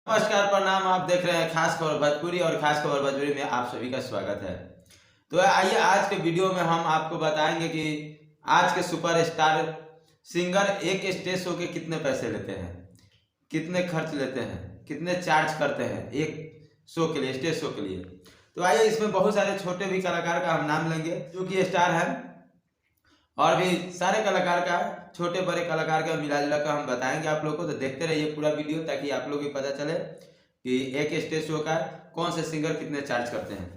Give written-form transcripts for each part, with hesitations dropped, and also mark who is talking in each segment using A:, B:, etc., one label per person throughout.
A: नमस्कार, प्रणाम। आप देख रहे हैं खास खबर भोजपुरी और खास खबर भोजपुरी में आप सभी का स्वागत है। तो आइए आज के वीडियो में हम आपको बताएंगे कि आज के सुपरस्टार सिंगर एक स्टेज शो के कितने पैसे लेते हैं, कितने खर्च लेते हैं, कितने चार्ज करते हैं एक शो के लिए, स्टेज शो के लिए। तो आइए इसमें बहुत सारे छोटे भी कलाकार का हम नाम लेंगे जो कि स्टार हैं, और भी सारे कलाकार का, छोटे बड़े कलाकार का मिला जुला कर हम बताएंगे आप लोग को। तो देखते रहिए पूरा वीडियो ताकि आप लोग को पता चले कि एक स्टेज शो का कौन से सिंगर कितने चार्ज करते हैं।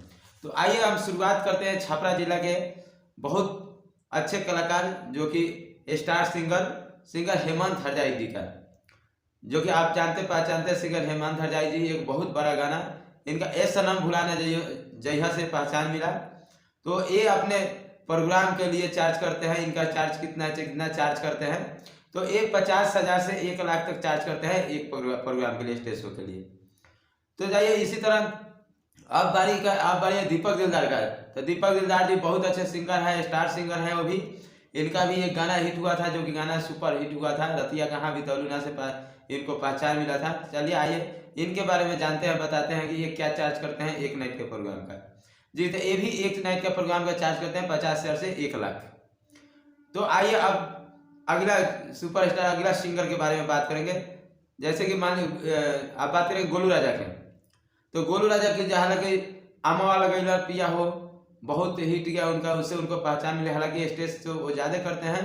A: तो आइए हम शुरुआत करते हैं छपरा जिला के बहुत अच्छे कलाकार जो कि स्टार सिंगर हेमंत हरजाई जी का, जो कि आप जानते पहचानते सिंगर हेमंत हरजाई जी। एक बहुत बड़ा गाना इनका ए सनम भुलाना जहिया से पहचान मिला। तो ये अपने प्रोग्राम के लिए चार्ज करते हैं। इनका चार्ज कितना चार्ज करते हैं, तो एक 50,000 से 1 लाख तक चार्ज करते हैं एक प्रोग्राम के लिए, स्टेज शो के लिए। तो जाइए इसी तरह अब बारी है दीपक दिलदार का। तो दीपक दिलदार जी बहुत अच्छे सिंगर हैं, स्टार सिंगर हैं वो भी। इनका भी एक गाना हिट हुआ था जो कि गाना सुपर हिट हुआ था, रतिया कहाँ बितौलू से इनको पहचान मिला था। चलिए आइए इनके बारे में जानते हैं, बताते हैं कि ये क्या चार्ज करते हैं एक नाइट के प्रोग्राम का। जी, तो ये भी एक नाइट का प्रोग्राम का चार्ज करते हैं 50,000 से 1 लाख। तो आइए अब अगला सुपरस्टार, अगला सिंगर के बारे में बात करेंगे। जैसे कि मान लीजिए आप बात करेंगे गोलू राजा के। तो गोलू राजा की हालांकि अमवा लगैला पिया हो बहुत हिट गया उनका, उससे उनको पहचान मिले। हालांकि स्टेज तो वो ज़्यादा करते हैं।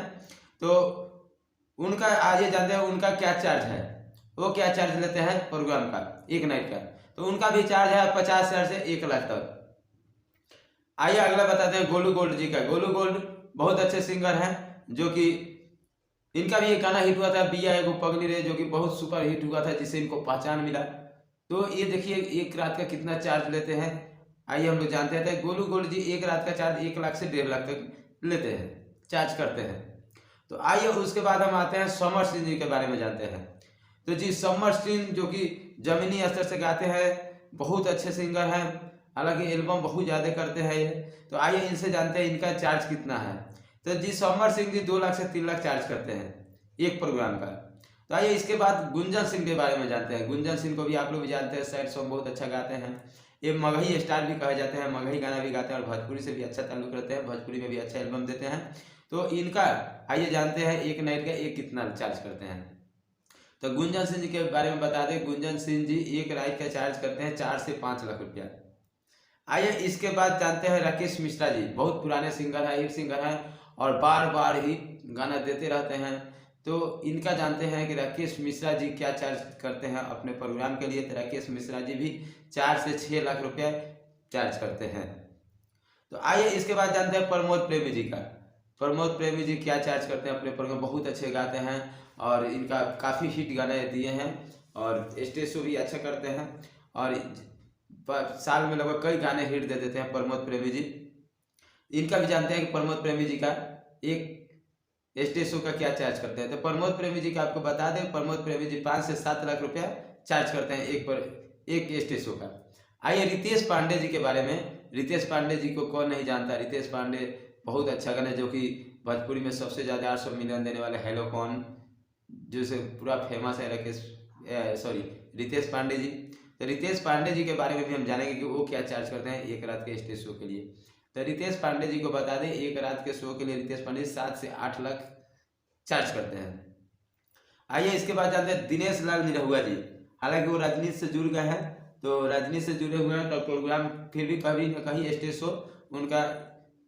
A: तो उनका आज ये जानते हैं उनका क्या चार्ज है, वो क्या चार्ज लेते हैं प्रोग्राम का एक नाइट का। तो उनका भी चार्ज है 50,000 से 1 लाख तक। आइए अगला बताते हैं गोलू गोल्ड जी का। गोलू गोल्ड बहुत अच्छे सिंगर हैं जो कि इनका भी एक गाना हिट हुआ था बिया एगो पगली रे, जो कि बहुत सुपर हिट हुआ था जिससे इनको पहचान मिला। तो ये देखिए एक रात का कितना चार्ज लेते हैं। आइए हम लोग जानते हैं गोलू गोल्ड जी एक रात का चार्ज 1 लाख से 1.5 लाख तक लेते हैं, चार्ज करते हैं। तो आइए उसके बाद हम आते हैं समर सिंह जी के बारे में जानते हैं। तो जी समर सिंह जो कि जमीनी स्तर से गाते हैं, बहुत अच्छे सिंगर हैं। हालांकि एल्बम बहुत ज़्यादा करते हैं ये। तो आइए इनसे जानते हैं इनका चार्ज कितना है। तो जी समर सिंह जी 2 लाख से 3 लाख चार्ज करते हैं एक प्रोग्राम का। तो आइए इसके बाद गुंजन सिंह के बारे में जानते हैं। गुंजन सिंह को भी आप लोग भी जानते हैं, सैड सॉन्ग बहुत अच्छा गाते हैं। ये मगही स्टार भी कहे जाते हैं, मगही गाना भी गाते हैं और भोजपुरी से भी अच्छा ताल्लुक रखते हैं, भोजपुरी में भी अच्छा एल्बम देते हैं। तो इनका आइए जानते हैं एक नाइट का एक कितना चार्ज करते हैं। तो गुंजन सिंह जी के बारे में बता दें, गुंजन सिंह जी एक नाइट का चार्ज करते हैं 4 से 5 लाख रुपया। आइए इसके बाद जानते हैं राकेश मिश्रा जी, बहुत पुराने सिंगर हैं, हिट सिंगर हैं और बार बार ही गाना देते रहते हैं। तो इनका जानते हैं कि राकेश मिश्रा जी क्या चार्ज करते हैं अपने प्रोग्राम के लिए। तो राकेश मिश्रा जी भी 4 से 6 लाख रुपया चार्ज करते हैं। तो आइए इसके बाद जानते हैं प्रमोद प्रेमी जी का। प्रमोद प्रेमी जी क्या चार्ज करते हैं अपने प्रोग्राम, बहुत अच्छे गाते हैं और इनका काफ़ी हिट गाने दिए हैं और स्टेज शो भी अच्छा करते हैं और साल में लगभग कई गाने हिट दे देते हैं प्रमोद प्रेमी जी। इनका भी जानते हैं कि प्रमोद प्रेमी जी का एक स्टेज शो का क्या चार्ज करते हैं। तो प्रमोद प्रेमी जी का आपको बता दें, प्रमोद प्रेमी जी 5 से 7 लाख रुपया चार्ज करते हैं एक स्टेज शो का। आइए रितेश पांडे जी के बारे में। रितेश पांडे जी को कौन नहीं जानता। रितेश पांडे बहुत अच्छा गाना, जो कि भोजपुरी में सबसे ज़्यादा 800 मिलियन देने वाले हेलो कौन, जो से पूरा फेमस है रितेश पांडे जी। तो रितेश पांडे जी के बारे में भी हम जानेंगे कि वो क्या चार्ज करते हैं एक रात के स्टेज शो के लिए। तो रितेश पांडे जी को बता दें एक रात के शो के लिए रितेश पांडे 7 से 8 लाख चार्ज करते हैं। आइए इसके बाद जानते हैं दिनेश लाल निरहुआ जी। हालांकि वो राजनीति से जुड़ गए हैं, तो राजनीति से जुड़े हुए हैं तो प्रोग्राम फिर भी कभी न कहीं स्टेज शो उनका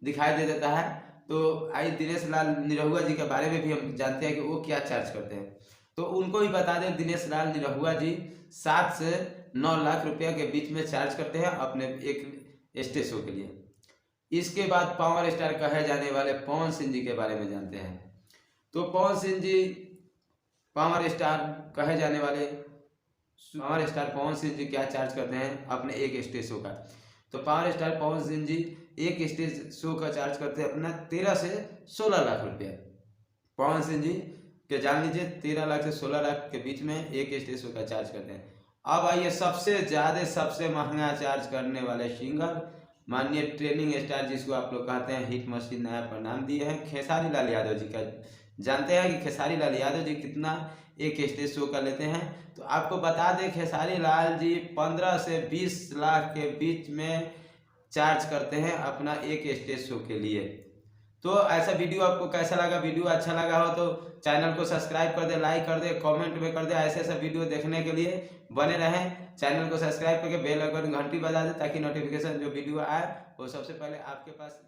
A: दिखाई दे देता है। तो आइए दिनेश लाल निरहुआ जी के बारे में भी हम जानते हैं कि वो क्या चार्ज करते हैं। तो उनको भी बता दें, दिनेश लाल निरहुआ जी 7 से 9 लाख रुपया के बीच में चार्ज करते हैं अपने एक स्टेज शो के लिए। इसके बाद पावर स्टार कहे जाने वाले पवन सिंह जी के बारे में जानते हैं। तो पवन सिंह जी पावर स्टार कहे जाने वाले पावर स्टार पवन सिंह जी क्या चार्ज करते हैं अपने एक स्टेज शो का। तो पावर स्टार पवन सिंह जी एक स्टेज शो का चार्ज करते हैं अपना 13 से 16 लाख रुपया। पवन सिंह जी के जान लीजिए 13 लाख से 16 लाख के बीच में एक स्टेज शो का चार्ज करते हैं। अब आइए सबसे ज़्यादा सबसे महंगा चार्ज करने वाले सिंगर, माननीय ट्रेनिंग स्टार जिसको आप लोग कहते हैं, हिट मशीन नया पर नाम दिए हैं, खेसारी लाल यादव जी का। जानते हैं कि खेसारी लाल यादव जी कितना एक स्टेज शो कर लेते हैं। तो आपको बता दें खेसारी लाल जी 15 से 20 लाख के बीच में चार्ज करते हैं अपना एक स्टेज शो के लिए। तो ऐसा वीडियो आपको कैसा लगा? वीडियो अच्छा लगा हो तो चैनल को सब्सक्राइब कर दे, लाइक कर दे, कमेंट में कर दे। ऐसे ऐसा वीडियो देखने के लिए बने रहें, चैनल को सब्सक्राइब करके बेल आइकन घंटी बजा दे ताकि नोटिफिकेशन जो वीडियो आए वो सबसे पहले आपके पास